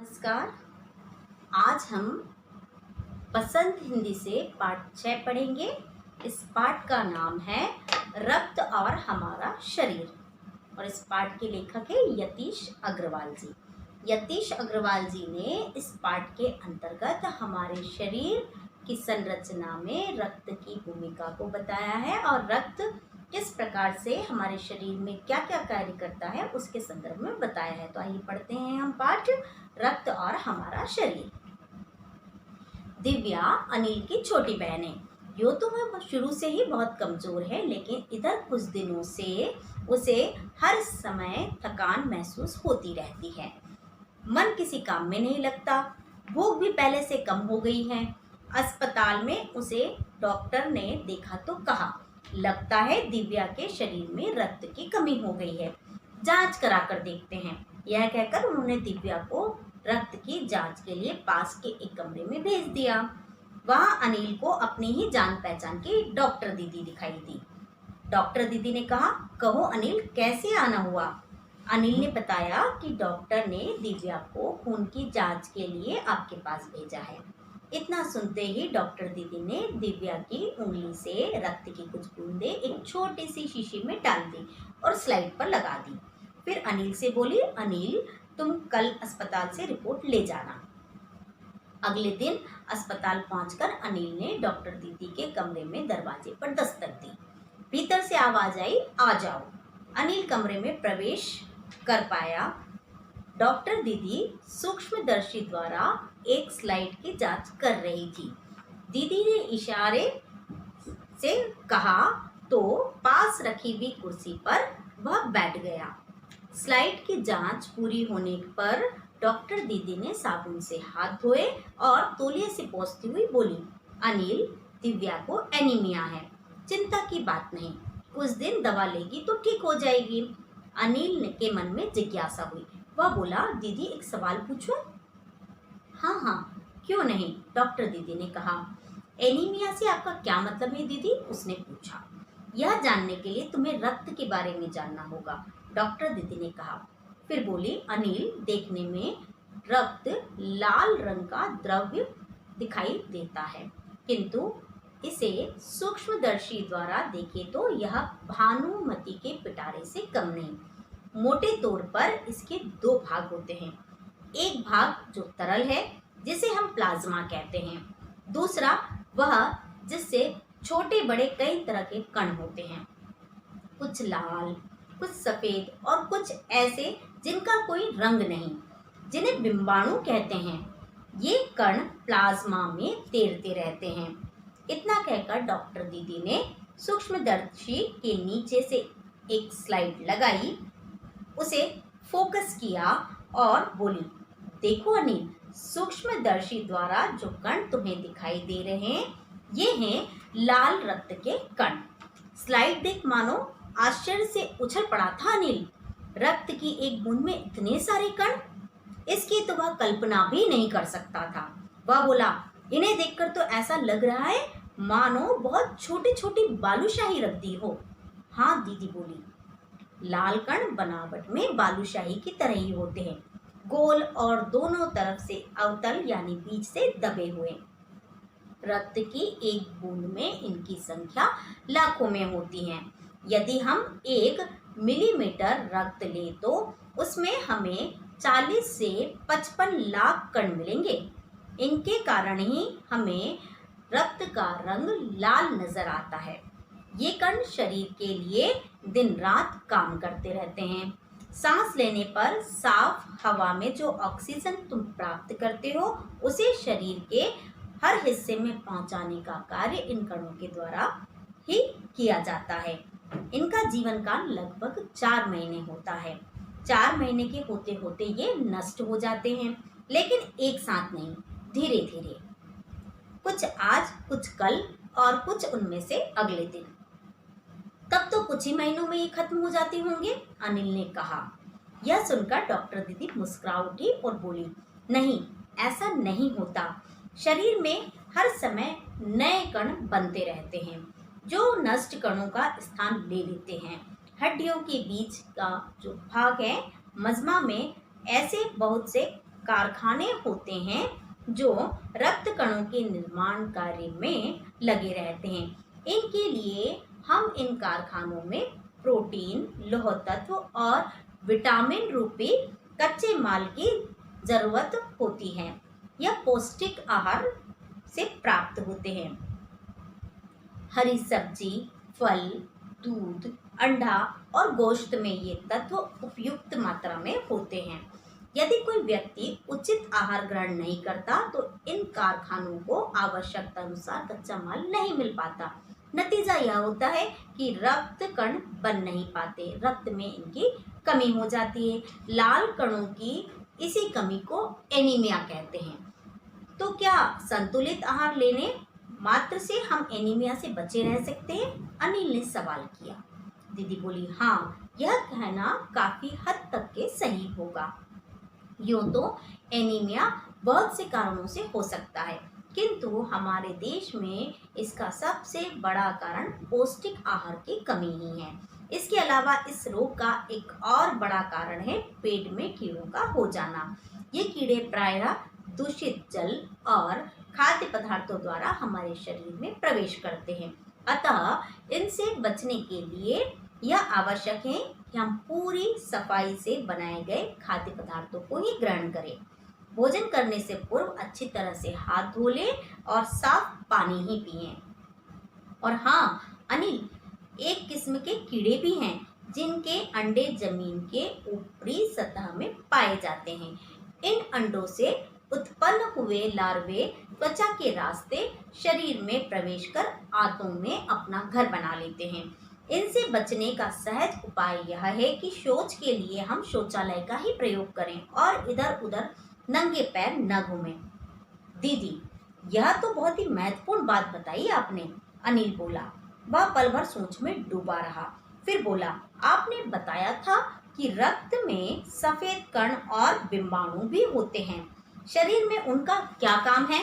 नमस्कार। आज हम पसंद हिंदी से पाठ 6 पढ़ेंगे। इस पाठ का नाम है रक्त और हमारा शरीर और इस पाठ के लेखक है यतीश अग्रवाल जी। यतीश अग्रवाल जी ने इस पाठ के अंतर्गत हमारे शरीर की संरचना में रक्त की भूमिका को बताया है और रक्त किस प्रकार से हमारे शरीर में क्या क्या कार्य करता है उसके संदर्भ में बताया है। तो आइए पढ़ते हैं हम पाठ रक्त और हमारा शरीर। दिव्या अनिल की छोटी बहन है। यो तो वह शुरू से ही बहुत कमजोर है, लेकिन इधर कुछ दिनों से उसे हर समय थकान महसूस होती रहती है। मन किसी काम में नहीं लगता, भूख भी पहले से कम हो गई है। अस्पताल में उसे डॉक्टर ने देखा तो कहा, लगता है दिव्या के शरीर में रक्त की कमी हो गई है, जांच कराकर देखते हैं। यह कहकर उन्होंने दिव्या को रक्त की जांच के लिए पास के एक कमरे में भेज दिया। वहां अनिल को अपनी ही जान पहचान की डॉक्टर दीदी दिखाई दी। डॉक्टर दीदी ने कहा, कहो अनिल, कैसे आना हुआ? अनिल ने बताया कि डॉक्टर ने दिव्या को खून की जांच के लिए आपके पास भेजा है। इतना सुनते ही डॉक्टर दीदी ने दिव्या की उंगली से रक्त की कुछ बूंदें एक छोटी सी शीशी में डाल दी और स्लाइड पर लगा दी। फिर अनिल से बोली, अनिल, तुम कल अस्पताल से रिपोर्ट ले जाना। अगले दिन अस्पताल पहुंचकर अनिल ने डॉक्टर दीदी के कमरे में दरवाजे पर दस्तक दी। भीतर से आवाज आई, आ जाओ। अनिल कमरे में प्रवेश कर पाया। डॉक्टर दीदी सूक्ष्मदर्शी द्वारा एक स्लाइड की जांच कर रही थी। दीदी ने इशारे से कहा तो पास रखी हुई कुर्सी पर वह बैठ गया। स्लाइड की जांच पूरी होने पर डॉक्टर दीदी ने साबुन से हाथ धोए और तौलिए से पोंछती हुई बोली, अनिल, दिव्या को एनीमिया है, चिंता की बात नहीं, कुछ दिन दवा लेगी तो ठीक हो जाएगी। अनिल के मन में जिज्ञासा हुई। वह बोला, दीदी एक सवाल पूछूं? हाँ हाँ, क्यों नहीं, डॉक्टर दीदी ने कहा। एनीमिया से आपका क्या मतलब है दीदी? उसने पूछा। यह जानने के लिए तुम्हें रक्त के बारे में जानना होगा, डॉक्टर दीदी ने कहा। फिर बोली, अनिल, देखने में रक्त लाल रंग का द्रव्य दिखाई देता है, किंतु इसे सूक्ष्मदर्शी द्वारा देखे तो यह भानुमति के पिटारे से कम नहीं। मोटे तौर पर इसके दो भाग होते हैं। एक भाग जो तरल है, जिसे हम प्लाज्मा कहते हैं। दूसरा वह जिससे छोटे बड़े कई तरह के कण होते हैं, कुछ लाल, कुछ सफेद और कुछ ऐसे जिनका कोई रंग नहीं, जिन्हें बिंबाणु कहते हैं। ये कण प्लाज्मा में तैरते रहते हैं। इतना कहकर डॉक्टर दीदी ने सूक्ष्मदर्शी के नीचे से एक स्लाइड लगाई, उसे फोकस किया और बोली, देखो अनिल, सूक्ष्मदर्शी द्वारा जो कण तुम्हें दिखाई दे रहे हैं, ये हैं लाल रक्त के कण। स्लाइड देख मानो आश्चर्य से उछल पड़ा था अनिल। रक्त की एक बूंद में इतने सारे कण, इसकी तो वह कल्पना भी नहीं कर सकता था। वह बोला, इन्हें देखकर तो ऐसा लग रहा है मानो बहुत छोटी छोटी बालूशाही रद्दी हो। हाँ दीदी बोली, लाल कण बनावट में बालूशाही की तरह ही होते हैं, गोल और दोनों तरफ से अवतल यानी बीच से दबे हुए। रक्त की एक बूंद में इनकी संख्या लाखों में होती है। यदि हम 1 मिलीमीटर रक्त ले तो उसमें हमें 40 से 55 लाख कण मिलेंगे। इनके कारण ही हमें रक्त का रंग लाल नजर आता है। ये कण शरीर के लिए दिन रात काम करते रहते हैं। सांस लेने पर साफ हवा में जो ऑक्सीजन तुम प्राप्त करते हो, उसे शरीर के हर हिस्से में पहुंचाने का कार्य इन कणों के द्वारा ही किया जाता है। इनका जीवन काल लगभग 4 महीने होता है। 4 महीने के होते होते ये नष्ट हो जाते हैं, लेकिन एक साथ नहीं, धीरे धीरे, कुछ आज, कुछ कल और कुछ उनमें से अगले दिन। तब तो कुछ ही महीनों में ये खत्म हो जाते होंगे, अनिल ने कहा। यह सुनकर डॉक्टर दीदी मुस्कुरा उठी और बोली, नहीं, ऐसा नहीं होता। शरीर में हर समय नए कण बनते रहते हैं, जो नष्ट कणों का स्थान ले लेते हैं। हड्डियों के बीच का जो भाग है, मज्मा में, ऐसे बहुत से कारखाने होते हैं जो रक्त कणों के निर्माण कार्य में लगे रहते हैं। इनके लिए हम इन कारखानों में प्रोटीन, लौह तत्व और विटामिन रूपी कच्चे माल की जरूरत होती है। यह पौष्टिक आहार से प्राप्त होते हैं। हरी सब्जी, फल, दूध, अंडा और गोश्त में ये तत्व उपयुक्त मात्रा में होते हैं। यदि कोई व्यक्ति उचित आहार ग्रहण नहीं करता तो इन कारखानों को आवश्यकता अनुसार कच्चा माल नहीं मिल पाता। नतीजा यह होता है कि रक्त कण बन नहीं पाते, रक्त में इनकी कमी हो जाती है। लाल कणों की इसी कमी को एनीमिया कहते हैं। तो क्या संतुलित आहार लेने मात्र से हम एनीमिया से बचे रह सकते हैं? अनिल ने सवाल किया। दीदी बोली, हाँ, यह कहना काफी हद तक के सही होगा। यूं तो एनीमिया बहुत से कारणों से हो सकता है, किंतु हमारे देश में इसका सबसे बड़ा कारण पौष्टिक आहार की कमी ही है। इसके अलावा इस रोग का एक और बड़ा कारण है पेट में कीड़ों का हो जाना। ये कीड़े प्रायः दूषित जल और खाद्य पदार्थों द्वारा हमारे शरीर में प्रवेश करते हैं। अतः इनसे बचने के लिए यह आवश्यक है कि हम पूरी सफाई से बनाए गए खाद्य पदार्थों को ही ग्रहण करें। भोजन करने से पूर्व अच्छी तरह से हाथ धो लें और साफ पानी ही पिएं। और हाँ अनिल, एक किस्म के कीड़े भी हैं जिनके अंडे जमीन के ऊपरी सतह में पाए जाते हैं। इन अंडों से उत्पन्न हुए लार्वे त्वचा के रास्ते शरीर में प्रवेश कर आंतों में अपना घर बना लेते हैं। इनसे बचने का सहज उपाय यह है कि शौच के लिए हम शौचालय का ही प्रयोग करें और इधर उधर नंगे पैर न घूमें। दीदी, यह तो बहुत ही महत्वपूर्ण बात बताई आपने, अनिल बोला। वह पल भर सोच में डूबा रहा, फिर बोला, आपने बताया था कि रक्त में सफेद कण और बिंबाणु भी होते हैं। शरीर में उनका क्या काम है?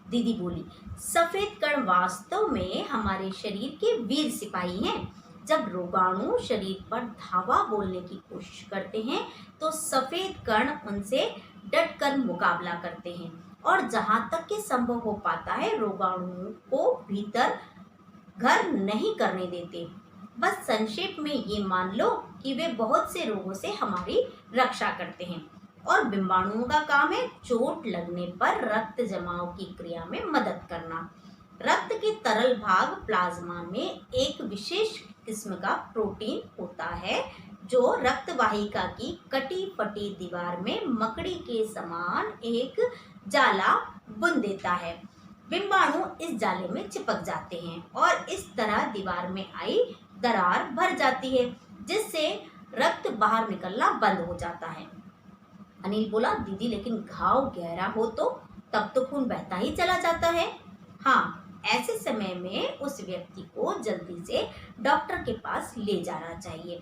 दीदी बोली, सफेद कण वास्तव में हमारे शरीर के वीर सिपाही हैं। जब रोगाणु शरीर पर धावा बोलने की कोशिश करते हैं तो सफेद कण उनसे डटकर मुकाबला करते हैं और जहां तक कि संभव हो पाता है रोगाणुओं को भीतर घर नहीं करने देते। बस संक्षेप में ये मान लो कि वे बहुत से रोगों से हमारी रक्षा करते हैं। और बिंबाणुओं का काम है चोट लगने पर रक्त जमाव की क्रिया में मदद करना। रक्त के तरल भाग प्लाज्मा में एक विशेष किस्म का प्रोटीन होता है जो रक्त वाहिका की कटी फटी दीवार में मकड़ी के समान एक जाला बुन देता है। बिंबाणु इस जाले में चिपक जाते हैं और इस तरह दीवार में आई दरार भर जाती है, जिससे रक्त बाहर निकलना बंद हो जाता है। अनिल बोला, दीदी लेकिन घाव गहरा हो तो तब तो खून बहता ही चला जाता है। हाँ, ऐसे समय में उस व्यक्ति को जल्दी से डॉक्टर के पास ले जाना चाहिए।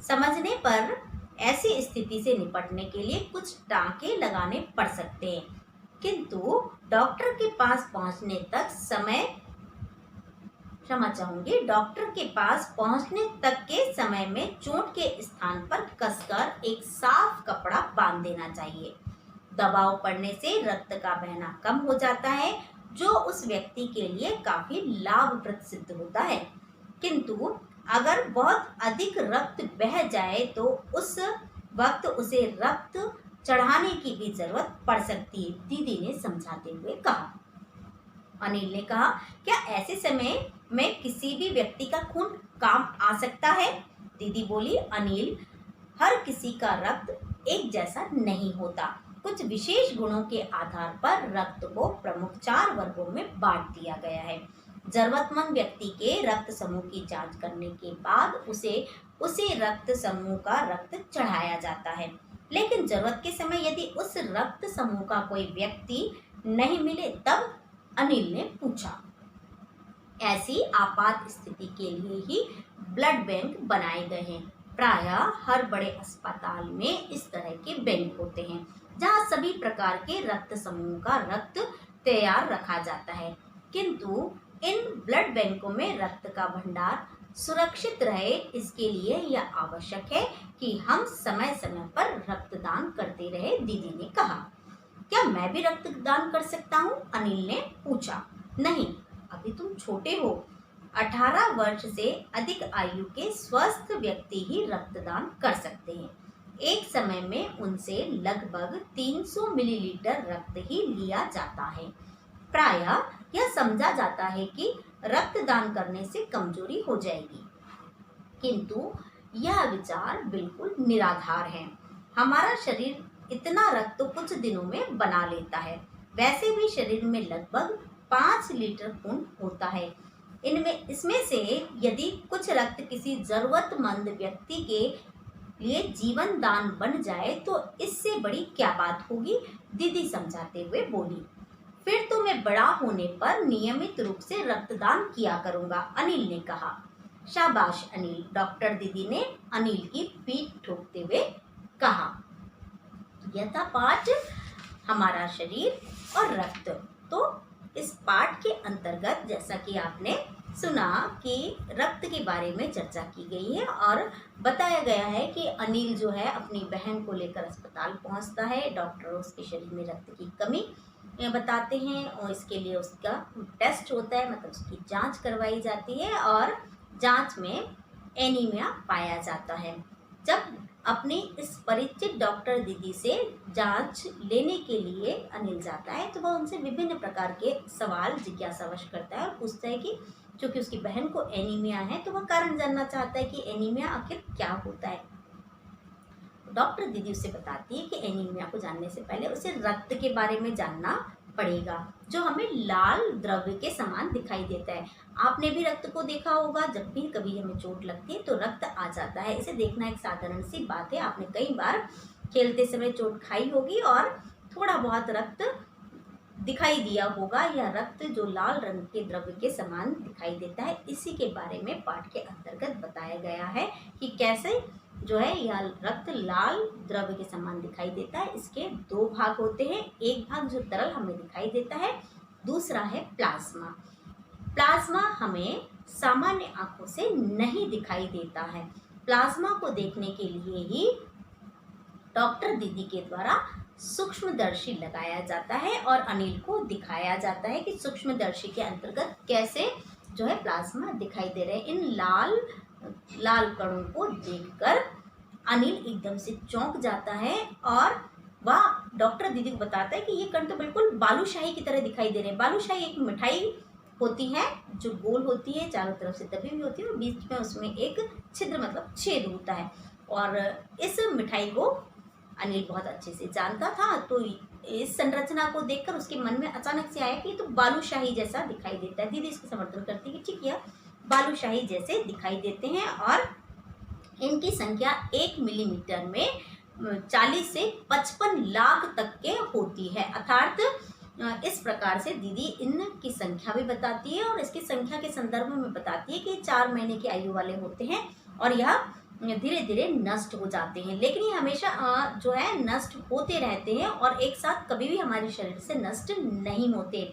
समझने पर ऐसी स्थिति से निपटने के लिए कुछ टांके लगाने पड़ सकते हैं, किंतु डॉक्टर के पास पहुंचने तक के समय में चोट के स्थान पर कसकर एक साफ कपड़ा बांध देना चाहिए। दबाव पड़ने से रक्त का बहना कम हो जाता है, जो उस व्यक्ति के लिए काफी लाभप्रद सिद्ध होता है। किंतु अगर बहुत अधिक रक्त बह जाए तो उस वक्त उसे रक्त चढ़ाने की भी जरूरत पड़ सकती है, दीदी ने समझाते हुए कहा। अनिल ने कहा, क्या ऐसे समय में किसी भी व्यक्ति का खून काम आ सकता है? दीदी बोली, अनिल, हर किसी का रक्त एक जैसा नहीं होता। कुछ विशेष गुणों के आधार पर रक्त को प्रमुख 4 वर्गों में बांट दिया गया है। जरूरतमंद व्यक्ति के रक्त समूह की जांच करने के बाद उसे रक्त समूह का रक्त चढ़ाया जाता है। लेकिन जरूरत के समय यदि उस रक्त समूह का कोई व्यक्ति नहीं मिले तब? अनिल ने पूछा। ऐसी आपात स्थिति के लिए ही ब्लड बैंक बनाए गए हैं। प्रायः हर बड़े अस्पताल में इस तरह के बैंक होते हैं जहां सभी प्रकार के रक्त समूह का रक्त तैयार रखा जाता है। किंतु इन ब्लड बैंकों में रक्त का भंडार सुरक्षित रहे, इसके लिए यह आवश्यक है कि हम समय समय पर रक्तदान करते रहे, दीदी ने कहा। क्या मैं भी रक्तदान कर सकता हूँ? अनिल ने पूछा। नहीं, अभी तुम छोटे हो। 18 वर्ष से अधिक आयु के स्वस्थ व्यक्ति ही रक्तदान कर सकते हैं। एक समय में उनसे लगभग 300 मिलीलीटर रक्त ही लिया जाता है। प्रायः यह समझा जाता है कि रक्तदान करने से कमजोरी हो जाएगी, किंतु यह विचार बिल्कुल निराधार है। हमारा शरीर इतना रक्त तो कुछ दिनों में बना लेता है। वैसे भी शरीर में लगभग 5 लीटर खून होता है। इसमें से यदि कुछ रक्त किसी जरूरतमंद व्यक्ति के लिए जीवन दान बन जाए तो इससे बड़ी क्या बात होगी, दीदी समझाते हुए बोली। फिर तो मैं बड़ा होने पर नियमित रूप से रक्तदान किया करूंगा, अनिल ने कहा। शाबाश अनिल, डॉक्टर दीदी ने अनिल की पीठ ठोकते हुए कहा। यह था पाठ हमारा शरीर और रक्त। तो इस पाठ के अंतर्गत जैसा कि आपने सुना कि रक्त के बारे में चर्चा की गई है और बताया गया है कि अनिल जो है अपनी बहन को लेकर अस्पताल पहुंचता है। डॉक्टर उसके शरीर में रक्त की कमी बताते हैं और इसके लिए उसका टेस्ट होता है, मतलब उसकी जांच करवाई जाती है और जांच में एनीमिया पाया जाता है। जब अपनी इस परिचित डॉक्टर दीदी से जांच लेने के लिए अनिल जाता है तो वह उनसे विभिन्न प्रकार के सवाल जिज्ञासावश करता है और पूछता है कि क्योंकि उसकी बहन को एनीमिया है तो वह कारण जानना चाहता है कि एनीमिया आखिर क्या होता है। डॉक्टर दीदी उसे बताती है कि एनीमिया को जानने से पहले उसे रक्त के बारे में जानना पड़ेगा, जो हमें लाल द्रव्य के समान दिखाई देता है। आपने भी रक्त को देखा होगा, जब भी कभी हमें चोट लगती है तो रक्त आ जाता है। इसे देखना एक साधारण सी बात है। आपने कई बार खेलते समय चोट खाई होगी और थोड़ा बहुत रक्त दिखाई दिया होगा। यह रक्त जो लाल रंग के द्रव्य के समान दिखाई देता है, इसी के बारे में पाठ के अंतर्गत बताया गया है कि कैसे जो है यह रक्त लाल द्रव्य के समान दिखाई देता है। इसके 2 भाग होते हैं। एक भाग जो तरल हमें दिखाई देता है, दूसरा है प्लाज्मा। प्लाज्मा हमें सामान्य आंखों से नहीं दिखाई देता है। प्लाज्मा को देखने के लिए ही डॉक्टर दीदी के द्वारा सूक्ष्मदर्शी लगाया जाता है और अनिल को दिखाया जाता है कि सूक्ष्मदर्शी के अंतर्गत कैसे जो है प्लाज्मा दिखाई दे रहे हैं। इन लाल लाल कणों को देखकर अनिल एकदम से चौंक जाता है और वह डॉक्टर दीदी को बताता है कि ये कण तो बिल्कुल बालूशाही की तरह दिखाई दे रहे हैं। बालूशाही एक मिठाई होती है जो गोल होती है, चारों तरफ से दबी हुई होती है और बीच में उसमें एक छिद्र मतलब छेद होता है। और इस मिठाई को अनिल बहुत अच्छे से जानता था, तो इस संरचना को देखकर उसके मन में अचानक से आया कि तो बालूशाही जैसा दिखाई देता है। दीदी इसको समर्थन करती है कि ठीक है, बालूशाही जैसे दिखाई देते हैं और इनकी संख्या 1 मिलीमीटर में 40 से 55 लाख तक के होती है। अर्थात इस प्रकार से दीदी इनकी संख्या भी बताती है और इसकी संख्या के संदर्भ में बताती है कि 4 महीने की आयु वाले होते हैं और यह धीरे धीरे नष्ट हो जाते हैं। लेकिन ये हमेशा जो है नष्ट होते रहते हैं और एक साथ कभी भी हमारे शरीर से नष्ट नहीं होते।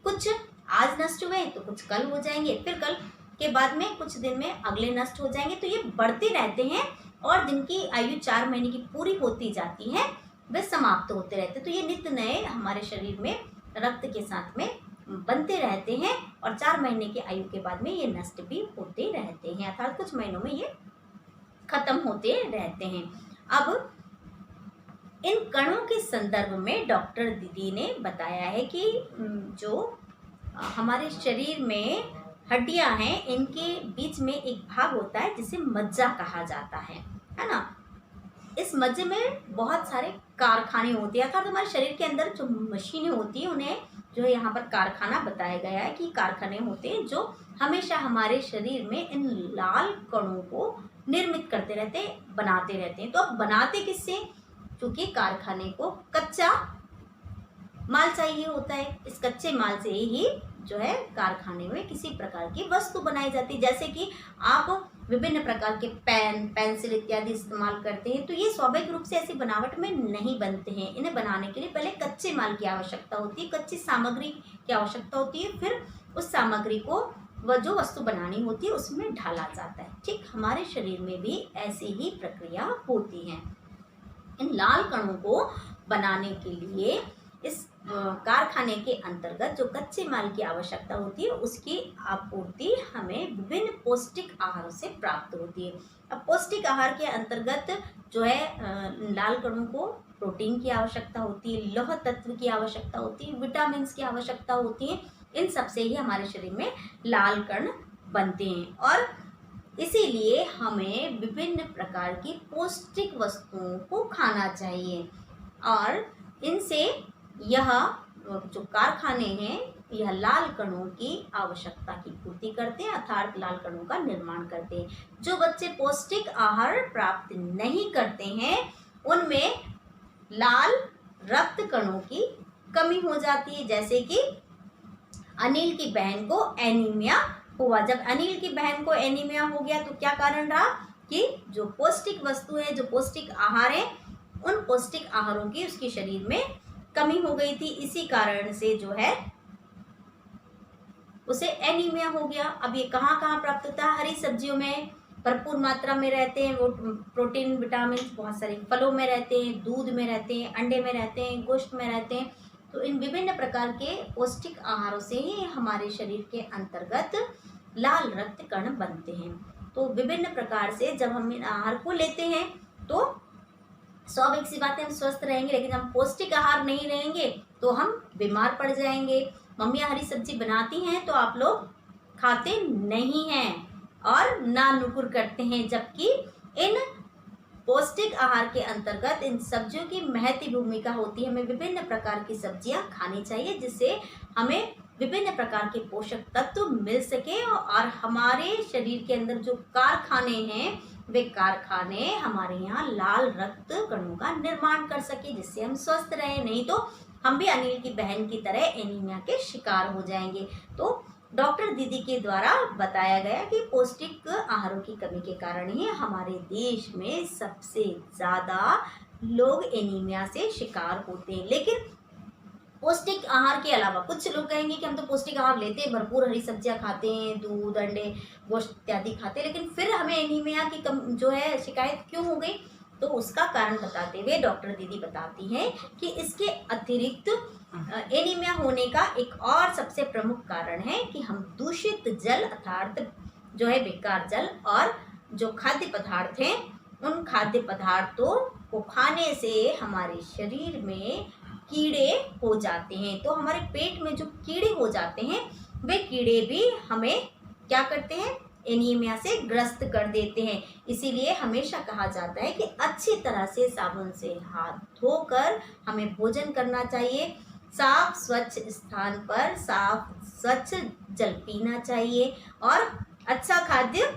कुछ आज नष्ट हुए तो कुछ कल हो जाएंगे, फिर कल के बाद में कुछ दिन में अगले नष्ट हो जाएंगे। तो ये बढ़ते रहते हैं और दिन की आयु 4 महीने की पूरी होती जाती है, वे समाप्त होते रहते हैं। तो ये नित्य नए हमारे शरीर में रक्त के साथ में बनते रहते हैं और 4 महीने की आयु के बाद में ये नष्ट भी होते रहते हैं, अर्थात कुछ महीनों में ये खत्म होते रहते हैं। अब इन कणों के संदर्भ में डॉक्टर दीदी ने बताया है कि जो हमारे शरीर में हड्डियां हैं, इनके बीच में एक भाग होता है जिसे मज्जा कहा जाता है ना। इस मज्जे में बहुत सारे कारखाने होते हैं, अर्थात हमारे शरीर के अंदर जो मशीनें होती हैं उन्हें जो है यहाँ पर कारखाना बताया गया है कि कारखाने होते हैं जो हमेशा हमारे शरीर में इन लाल कणों को निर्मित करते रहते हैं, बनाते रहते हैं। तो अब बनाते किससे? क्योंकि कारखाने को कच्चा माल चाहिए होता है। इस कच्चे माल से ही जो है कारखाने में किसी प्रकार की वस्तु बनाई जाती है। जैसे कि आप विभिन्न प्रकार के पेन, पेंसिल इत्यादि इस्तेमाल करते हैं, तो ये स्वाभाविक रूप से ऐसी बनावट में नहीं बनते हैं। इन्हें बनाने के लिए पहले कच्चे माल की आवश्यकता होती है, कच्ची सामग्री की आवश्यकता होती है। फिर उस सामग्री को वह जो वस्तु बनानी होती है उसमें ढाला जाता है। ठीक हमारे शरीर में भी ऐसी ही प्रक्रिया होती है। इन लाल कणों को बनाने के लिए इस कारखाने के अंतर्गत जो कच्चे माल की आवश्यकता होती है उसकी आपूर्ति हमें विभिन्न पौष्टिक आहारों से प्राप्त होती है। अब पौष्टिक आहार के अंतर्गत जो है लाल कणों को प्रोटीन की आवश्यकता होती है, लौह तत्व की आवश्यकता होती है, विटामिन की आवश्यकता होती है। इन सब से ही हमारे शरीर में लाल कण बनते हैं और इसीलिए हमें विभिन्न प्रकार की पौष्टिक वस्तुओं को खाना चाहिए और इनसे यह जो कारखाने हैं यह लाल कणों की आवश्यकता की पूर्ति करते हैं अर्थात लाल कणों का निर्माण करते हैं। जो बच्चे पौष्टिक आहार प्राप्त नहीं करते हैं उनमें लाल रक्त कणों की कमी हो जाती है। जैसे कि अनिल की बहन को एनीमिया हुआ। जब अनिल की बहन को एनीमिया हो गया तो क्या कारण रहा कि जो पौष्टिक वस्तु है, जो पौष्टिक आहार है, उन पौष्टिक आहारों की उसके शरीर में कमी हो गई थी। इसी कारण से जो है उसे एनीमिया हो गया। अब ये कहाँ कहाँ प्राप्त होता है? हरी सब्जियों में भरपूर मात्रा में रहते हैं वो प्रोटीन विटामिन, बहुत सारे फलों में रहते हैं, दूध में रहते हैं, अंडे में रहते हैं, गोश्त में रहते हैं। तो इन विभिन्न प्रकार के पौष्टिक आहारों से ही हमारे शरीर के अंतर्गत लाल रक्त कण बनते हैं। तो विभिन्न प्रकार से जब हम इन आहार को लेते हैं तो स्वाभाविक सी बात है हम स्वस्थ रहेंगे, लेकिन हम पौष्टिक आहार नहीं रहेंगे तो हम बीमार पड़ जाएंगे। मम्मियाँ हरी सब्जी बनाती हैं तो आप लोग खाते नहीं हैं और ना नुकुर करते हैं, जबकि इन पौष्टिक आहार के अंतर्गत इन सब्जियों की महती भूमिका होती है। हमें विभिन्न प्रकार की सब्जियां खानी चाहिए जिससे हमें विभिन्न प्रकार के पोषक तत्व मिल सके और हमारे शरीर के अंदर जो कारखाने हैं वे कारखाने हमारे यहाँ लाल रक्त कणों का निर्माण कर सके जिससे हम स्वस्थ रहें। नहीं तो हम भी अनिल की बहन की तरह एनीमिया के शिकार हो जाएंगे। तो डॉक्टर दीदी के द्वारा बताया गया कि पौष्टिक आहारों की कमी के कारण ही हमारे देश में सबसे ज़्यादा लोग एनीमिया से शिकार होते हैं। लेकिन पौष्टिक आहार के अलावा कुछ लोग कहेंगे कि हम तो पौष्टिक आहार लेते हैं, भरपूर हरी सब्जियां खाते हैं, दूध अंडे गोश्त इत्यादि खाते हैं, लेकिन फिर हमें एनीमिया की जो है शिकायत क्यों हो गई? तो उसका कारण बताते हुए डॉक्टर दीदी बताती हैं कि इसके अतिरिक्त एनीमिया होने का एक और सबसे प्रमुख कारण है कि हम दूषित जल अर्थात जो है बेकार जल और जो खाद्य पदार्थ हैं उन खाद्य पदार्थों को खाने से हमारे शरीर में कीड़े हो जाते हैं। तो हमारे पेट में जो कीड़े हो जाते हैं वे कीड़े भी हमें क्या करते हैं? एनीमिया से ग्रस्त कर देते हैं। इसीलिए हमेशा कहा जाता है कि अच्छी तरह से साबुन से हाथ धोकर हमें भोजन करना चाहिए, साफ स्वच्छ स्थान पर साफ स्वच्छ जल पीना चाहिए और अच्छा खाद्य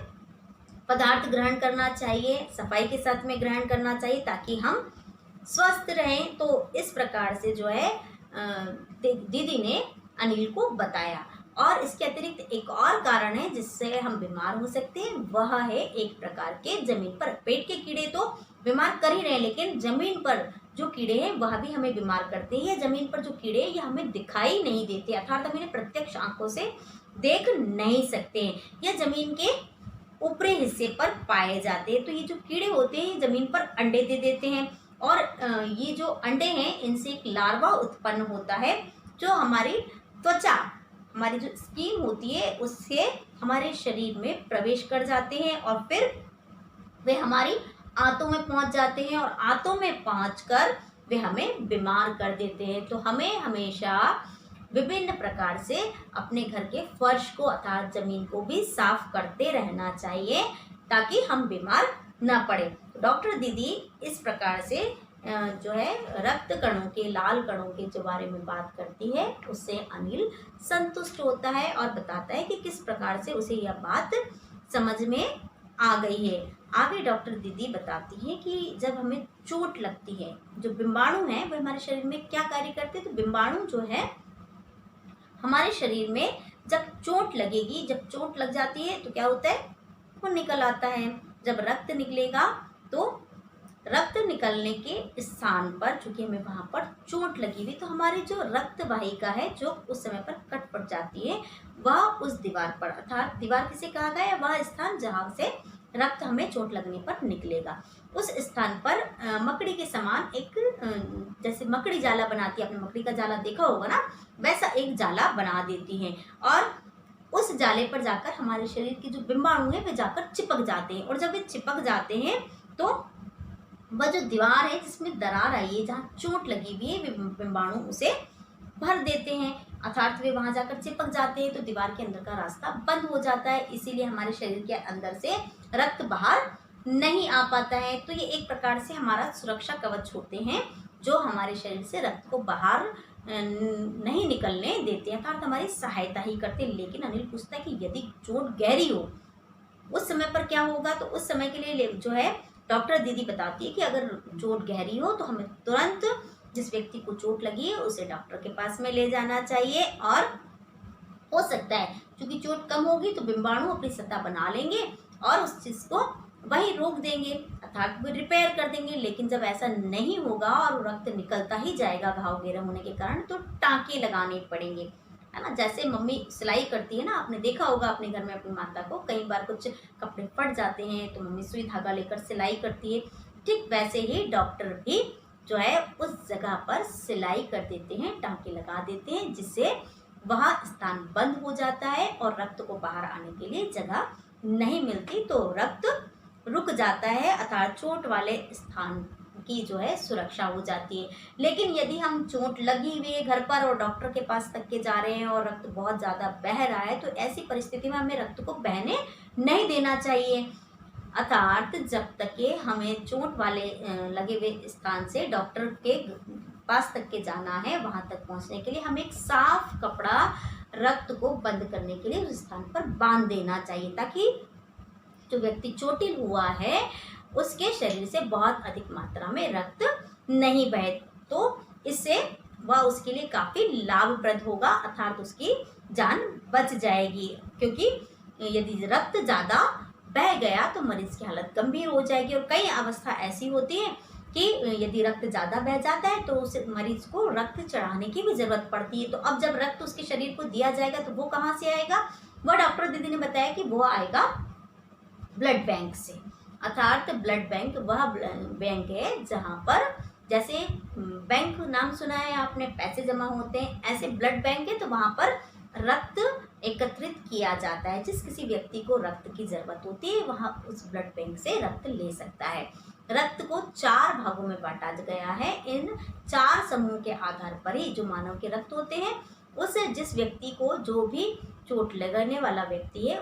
पदार्थ ग्रहण करना चाहिए, सफाई के साथ में ग्रहण करना चाहिए ताकि हम स्वस्थ रहें। तो इस प्रकार से जो है दीदी ने अनिल को बताया। और इसके अतिरिक्त एक और कारण है जिससे हम बीमार हो सकते हैं, वह है एक प्रकार के जमीन पर पेट के कीड़े तो बीमार कर ही रहे हैं, लेकिन जमीन पर जो कीड़े हैं वह भी हमें बीमार करते हैं। जमीन पर जो कीड़े ये हमें दिखाई नहीं देते अर्थात हम इन्हें प्रत्यक्ष आंखों से देख नहीं सकते हैं, यह जमीन के ऊपरी हिस्से पर पाए जाते हैं। तो ये जो कीड़े होते हैं जमीन पर अंडे दे देते हैं और ये जो अंडे हैं इनसे एक लार्वा उत्पन्न होता है जो हमारी त्वचा, हमारी जो स्किन होती है उससे हमारे शरीर में प्रवेश कर जाते हैं और फिर वे हमारी आंतों में पहुंच जाते हैं और आंतों में पहुंचकर वे हमें बीमार कर देते हैं। तो हमें हमेशा विभिन्न प्रकार से अपने घर के फर्श को अर्थात जमीन को भी साफ करते रहना चाहिए ताकि हम बीमार न पड़े। तो डॉक्टर दीदी इस प्रकार से जो है रक्त कणों के, लाल कणों के जो बारे में बात करती है उससे अनिल संतुष्ट होता है और बताता है कि किस प्रकार से उसे यह बात समझ में आ गई है। आगे डॉक्टर दीदी बताती है कि जब हमें चोट लगती है, जो बिंबाणु हैं वो हमारे शरीर में क्या कार्य करते हैं? तो बिंबाणु जो है हमारे शरीर में जब चोट लगेगी, जब चोट लग जाती है तो क्या होता है? खून निकल आता है। जब रक्त निकलेगा तो रक्त निकलने के स्थान पर चूंकि हमें वहां पर चोट लगी हुई, तो हमारी जो रक्त वाहिका है जो उस समय पर कट पड़ जाती है, वह उस दीवार पर, अर्थात दीवार किसे कहा गया है, वह स्थान जहां से रक्त हमें चोट लगने पर निकलेगा, उस स्थान पर मकड़ी के समान एक जैसे मकड़ी जाला बनाती है, आपने मकड़ी का जाला देखा होगा ना, वैसा एक जाला बना देती है, और उस जाले पर जाकर हमारे शरीर के जो बिंबाणु है वे जाकर चिपक जाते हैं, और जब वे चिपक जाते हैं तो वह जो दीवार है जिसमें दरार आई है, जहाँ चोट लगी हुई है, वे बिंबाणु उसे भर देते हैं, अर्थात वे वहां जाकर चिपक जाते हैं, तो दीवार के अंदर का रास्ता बंद हो जाता है, इसीलिए हमारे शरीर के अंदर से रक्त बाहर नहीं आ पाता है। तो ये एक प्रकार से हमारा सुरक्षा कवच होते हैं जो हमारे शरीर से रक्त को बाहर नहीं निकलने देते हैं, अर्थात हमारी सहायता ही करते हैं। लेकिन अनिल पूछता है कि यदि चोट गहरी हो उस समय पर क्या होगा, तो उस समय के लिए जो है डॉक्टर दीदी बताती है कि अगर चोट गहरी हो तो हमें तुरंत जिस व्यक्ति को चोट लगी है उसे डॉक्टर के पास में ले जाना चाहिए, और हो सकता है क्योंकि चोट कम होगी तो बिंबाणु अपनी सत्ता बना लेंगे और उस चीज को वही रोक देंगे, अर्थात वो रिपेयर कर देंगे। लेकिन जब ऐसा नहीं होगा और रक्त निकलता ही जाएगा घाव गहरा होने के कारण, तो टाँके लगाने पड़ेंगे, है ना। जैसे मम्मी सिलाई करती है ना, आपने देखा होगा अपने घर में अपनी माता को, कई बार कुछ कपड़े फट जाते हैं तो मम्मी सुई धागा लेकर सिलाई करती है, ठीक वैसे ही डॉक्टर भी जो है उस जगह पर सिलाई कर देते हैं, टाँके लगा देते हैं, जिससे वह स्थान बंद हो जाता है और रक्त को बाहर आने के लिए जगह नहीं मिलती, तो रक्त रुक जाता है, अर्थात चोट वाले स्थान की जो है सुरक्षा हो जाती है। लेकिन यदि हम चोट लगी हुई है घर पर और डॉक्टर के पास तक के जा रहे हैं और रक्त बहुत ज़्यादा बह रहा है, तो ऐसी परिस्थिति में हमें रक्त को बहने नहीं देना चाहिए, अर्थात जब तक के हमें चोट वाले लगे हुए स्थान से डॉक्टर के पास तक के जाना है, वहां तक पहुंचने के लिए हमें एक साफ कपड़ा रक्त को बंद करने के लिए उस स्थान पर बांध देना चाहिए, ताकि जो व्यक्ति चोटिल हुआ है उसके शरीर से बहुत अधिक मात्रा में रक्त नहीं बहे, तो इससे वह उसके लिए काफ़ी लाभप्रद होगा, अर्थात उसकी जान बच जाएगी। क्योंकि यदि रक्त ज़्यादा बह गया तो मरीज की हालत गंभीर हो जाएगी, और कई अवस्था ऐसी होती है कि यदि रक्त ज़्यादा बह जाता है तो उस मरीज को रक्त चढ़ाने की भी ज़रूरत पड़ती है। तो अब जब रक्त उसके शरीर को दिया जाएगा तो वो कहाँ से आएगा, वह डॉक्टर दीदी ने बताया कि वो आएगा ब्लड बैंक से, अर्थात ब्लड बैंक वह बैंक है जहाँ पर जैसे बैंक नाम सुना है आपने, पैसे जमा होते हैं, ऐसे ब्लड बैंक है, तो वहाँ पर रक्त एकत्रित किया जाता है। जिस किसी व्यक्ति को रक्त की जरूरत होती है वहाँ उस ब्लड बैंक से रक्त ले सकता है। रक्त को 4 भागों में बांटा गया है, इन 4 समूह के आधार पर ही जो मानव के रक्त होते हैं, उस जिस व्यक्ति को जो भी चोट लगने वाला व्यक्ति है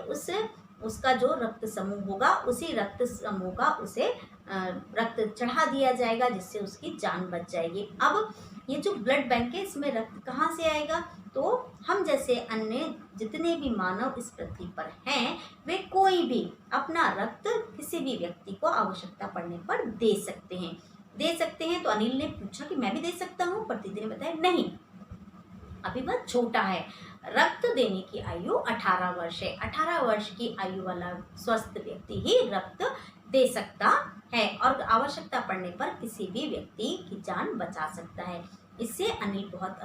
उसका जो रक्त समूह होगा उसी रक्त समूह का उसे रक्त चढ़ा दिया जाएगा, जिससे उसकी जान बच जाएगी। अब ये जो ब्लड बैंक है इसमें रक्त कहाँ से आएगा, तो हम जैसे अन्य जितने भी मानव इस पृथ्वी पर हैं वे कोई भी अपना रक्त किसी भी व्यक्ति को आवश्यकता पड़ने पर दे सकते हैं। तो अनिल ने पूछा कि मैं भी दे सकता हूँ, पर दीदी ने बताया नहीं, अभी वह छोटा है, रक्त देने की आयु 18 वर्ष है, 18 वर्ष की आयु वाला स्वस्थ व्यक्ति ही रक्त दे सकता है और आवश्यकता पड़ने पर किसी भी व्यक्ति की जान बचा सकता है। इससे अनिल बहुत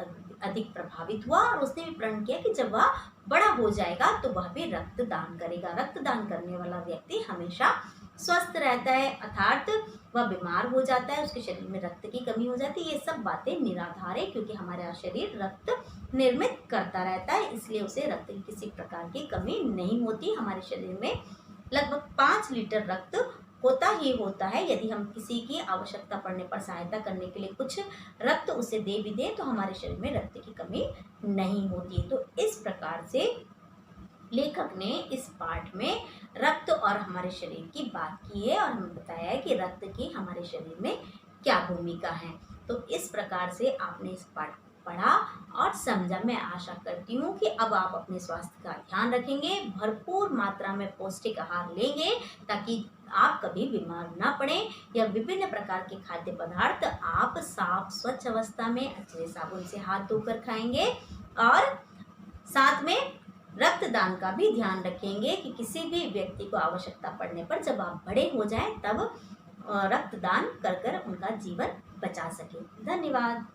अधिक प्रभावित हुआ और उसने भी प्रण किया कि जब वह बड़ा हो जाएगा तो वह भी रक्तदान करेगा। रक्तदान करने वाला व्यक्ति हमेशा स्वस्थ रहता है, अर्थात वह बीमार हो जाता है, उसके शरीर में रक्त की कमी हो जाती है। ये सब बातें निराधार है, क्योंकि हमारा शरीर रक्त निर्मित करता रहता है, इसलिए उसे रक्त की किसी प्रकार की कमी नहीं होती। हमारे शरीर में लगभग 5 लीटर रक्त होता ही होता है। यदि हम किसी की आवश्यकता पड़ने पर सहायता करने के लिए कुछ रक्त उसे दे भी दें तो हमारे शरीर में रक्त की कमी नहीं होती। तो इस प्रकार से लेखक ने इस पाठ में रक्त और हमारे शरीर की बात की है और हमें बताया है कि रक्त की हमारे शरीर में क्या भूमिका है। तो इस प्रकार से आपने इस पाठ पढ़ा और समझा। मैं आशा करती हूँ कि अब आप अपने स्वास्थ्य का ध्यान रखेंगे, भरपूर मात्रा में पौष्टिक आहार लेंगे ताकि आप कभी बीमार ना पड़े, या विभिन्न प्रकार के खाद्य पदार्थ आप साफ स्वच्छ अवस्था में अच्छे साबुन से हाथ धोकर खाएंगे, और साथ में रक्तदान का भी ध्यान रखेंगे कि किसी भी व्यक्ति को आवश्यकता पड़ने पर जब आप बड़े हो जाएं तब रक्तदान कर कर उनका जीवन बचा सके। धन्यवाद।